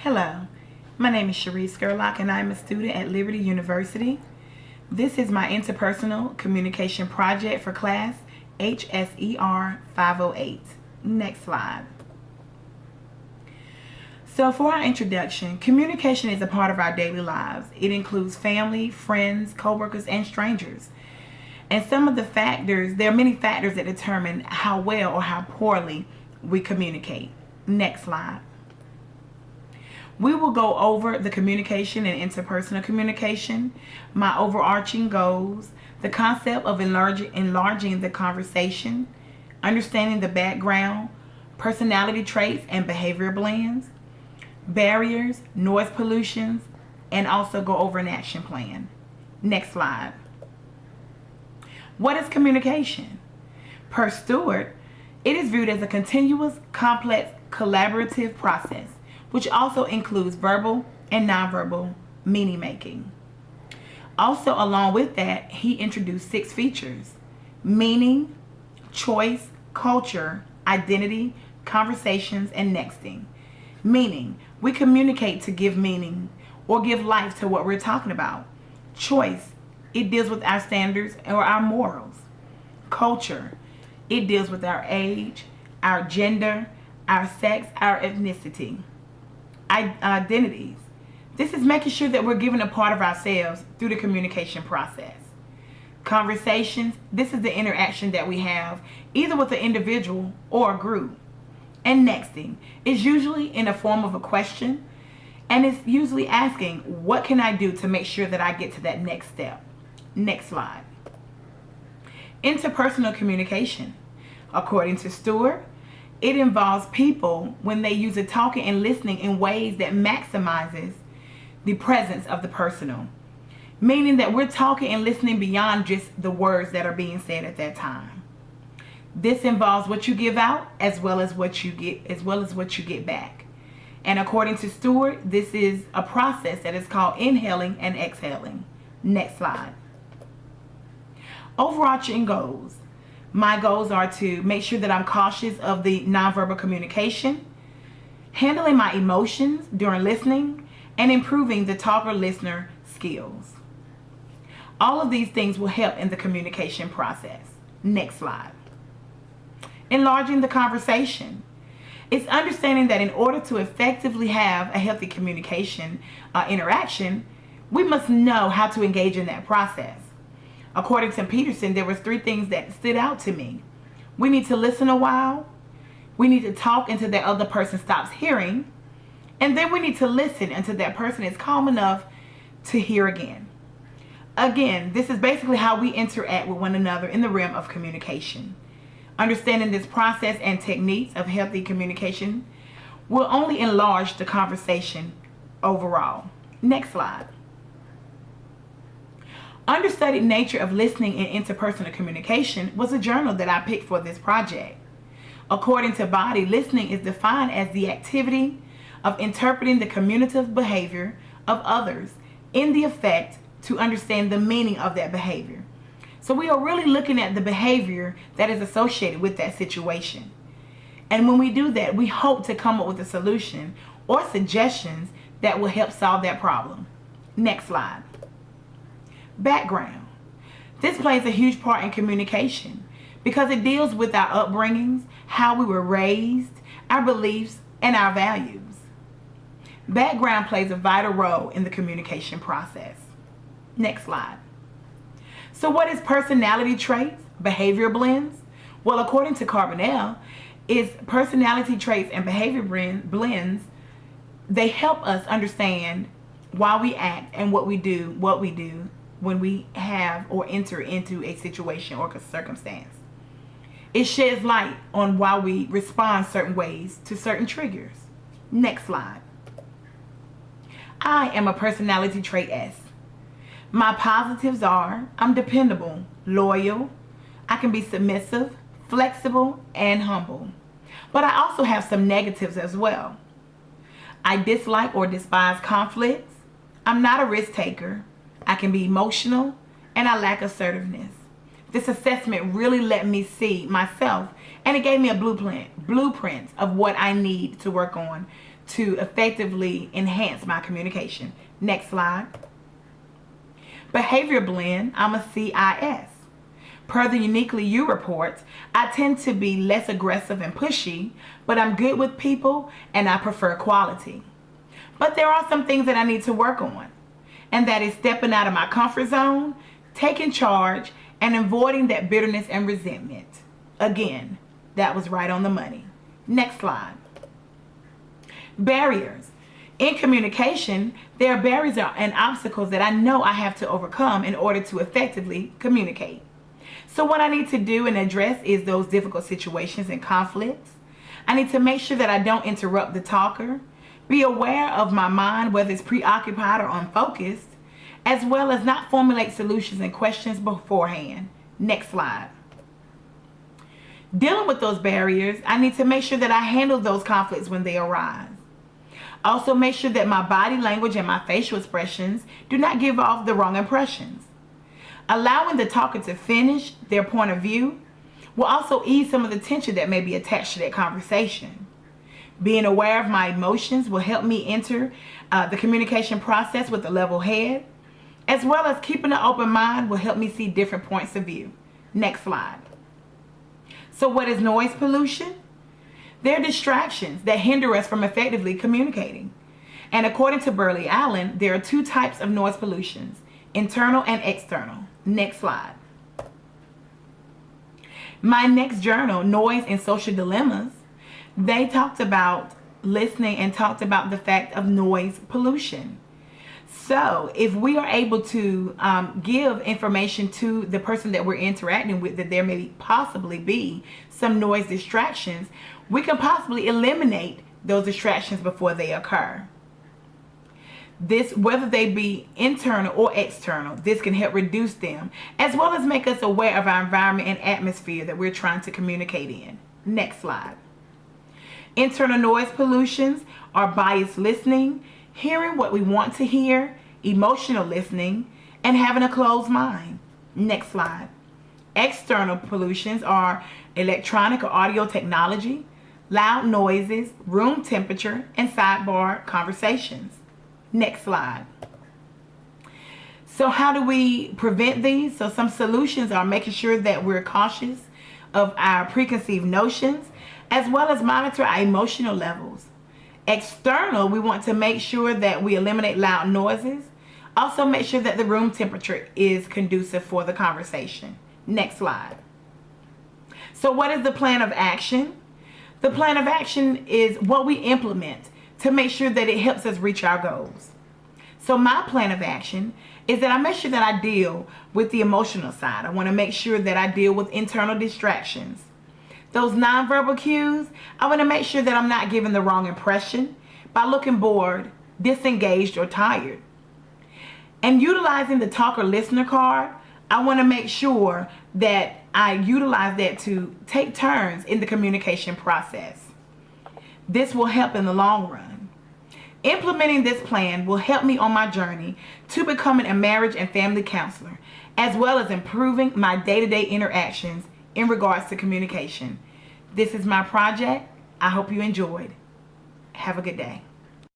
Hello, my name is Sharee Scurlock and I'm a student at Liberty University. This is my interpersonal communication project for class HSER 508. Next slide. So for our introduction, communication is a part of our daily lives. It includes family, friends, coworkers, and strangers. And some of the factors, there are many factors that determine how well or how poorly we communicate. Next slide. We will go over the communication and interpersonal communication, my overarching goals, the concept of enlarging the conversation, understanding the background, personality traits and behavior blends, barriers, noise pollutions, and also go over an action plan. Next slide. What is communication? Per Stewart, it is viewed as a continuous, complex, collaborative process, which also includes verbal and nonverbal meaning making. Also, along with that, he introduced 6 features: meaning, choice, culture, identity, conversations, and nexting. Meaning, we communicate to give meaning or give life to what we're talking about. Choice, it deals with our standards or our morals. Culture, it deals with our age, our gender, our sex, our ethnicity. Identities, this is making sure that we're giving a part of ourselves through the communication process. Conversations, this is the interaction that we have either with an individual or a group. And nexting is usually in the form of a question, and it's usually asking, what can I do to make sure that I get to that next step? Next slide. Interpersonal communication, according to Stewart, it involves people when they use the talking and listening in ways that maximizes the presence of the personal. Meaning that we're talking and listening beyond just the words that are being said at that time. This involves what you give out as well as what you get back. And according to Stewart, this is a process that is called inhaling and exhaling. Next slide. Overarching goals. My goals are to make sure that I'm cautious of the nonverbal communication, handling my emotions during listening, and improving the talker-listener skills. All of these things will help in the communication process. Next slide. Enlarging the conversation. It's understanding that in order to effectively have a healthy communication interaction, we must know how to engage in that process. According to Peterson, there were 3 things that stood out to me. We need to listen a while. We need to talk until that other person stops hearing. And then we need to listen until that person is calm enough to hear again. Again, this is basically how we interact with one another in the realm of communication. Understanding this process and techniques of healthy communication will only enlarge the conversation overall. Next slide. Understudied Nature of Listening in Interpersonal Communication was a journal that I picked for this project. According to Body, listening is defined as the activity of interpreting the communicative behavior of others in the effect to understand the meaning of that behavior. So we are really looking at the behavior that is associated with that situation. And when we do that, we hope to come up with a solution or suggestions that will help solve that problem. Next slide. Background. This plays a huge part in communication because it deals with our upbringings, how we were raised, our beliefs, and our values. Background plays a vital role in the communication process. Next slide. So what is personality traits, behavior blends? Well, according to Carbonell, is personality traits and behavior blends, they help us understand why we act and what we do when we have or enter into a situation or a circumstance. It sheds light on why we respond certain ways to certain triggers. Next slide. I am a personality trait S. My positives are I'm dependable, loyal, I can be submissive, flexible, and humble. But I also have some negatives as well. I dislike or despise conflicts. I'm not a risk taker. I can be emotional, and I lack assertiveness. This assessment really let me see myself, and it gave me a blueprint of what I need to work on to effectively enhance my communication. Next slide. Behavior blend, I'm a CIS. Per the Uniquely You report, I tend to be less aggressive and pushy, but I'm good with people and I prefer quality. But there are some things that I need to work on, and that is stepping out of my comfort zone, taking charge, and avoiding that bitterness and resentment. Again, that was right on the money. Next slide. Barriers. In communication, there are barriers and obstacles that I know I have to overcome in order to effectively communicate. So what I need to do and address is those difficult situations and conflicts. I need to make sure that I don't interrupt the talker, be aware of my mind, whether it's preoccupied or unfocused, as well as not formulate solutions and questions beforehand. Next slide. Dealing with those barriers, I need to make sure that I handle those conflicts when they arise. Also make sure that my body language and my facial expressions do not give off the wrong impressions. Allowing the talker to finish their point of view will also ease some of the tension that may be attached to that conversation. Being aware of my emotions will help me enter the communication process with a level head, as well as keeping an open mind will help me see different points of view. Next slide. So what is noise pollution? They're distractions that hinder us from effectively communicating. And according to Burley Allen, there are two types of noise pollutions, internal and external. Next slide. My next journal, Noise and Social Dilemmas, they talked about listening and talked about the fact of noise pollution. So if we are able to give information to the person that we're interacting with that there may possibly be some noise distractions, we can possibly eliminate those distractions before they occur. This, whether they be internal or external, this can help reduce them, as well as make us aware of our environment and atmosphere that we're trying to communicate in. Next slide. Internal noise pollutions are biased listening, hearing what we want to hear, emotional listening, and having a closed mind. Next slide. External pollutions are electronic or audio technology, loud noises, room temperature, and sidebar conversations. Next slide. So how do we prevent these? So some solutions are making sure that we're cautious of our preconceived notions, as well as monitor our emotional levels. External, we want to make sure that we eliminate loud noises. Also make sure that the room temperature is conducive for the conversation. Next slide. So what is the plan of action? The plan of action is what we implement to make sure that it helps us reach our goals. So my plan of action is that I make sure that I deal with the emotional side. I want to make sure that I deal with internal distractions. Those nonverbal cues, I want to make sure that I'm not giving the wrong impression by looking bored, disengaged, or tired. And utilizing the talker listener card, I want to make sure that I utilize that to take turns in the communication process. This will help in the long run. Implementing this plan will help me on my journey to becoming a marriage and family counselor, as well as improving my day-to-day interactions in regards to communication. This is my project. I hope you enjoyed. Have a good day.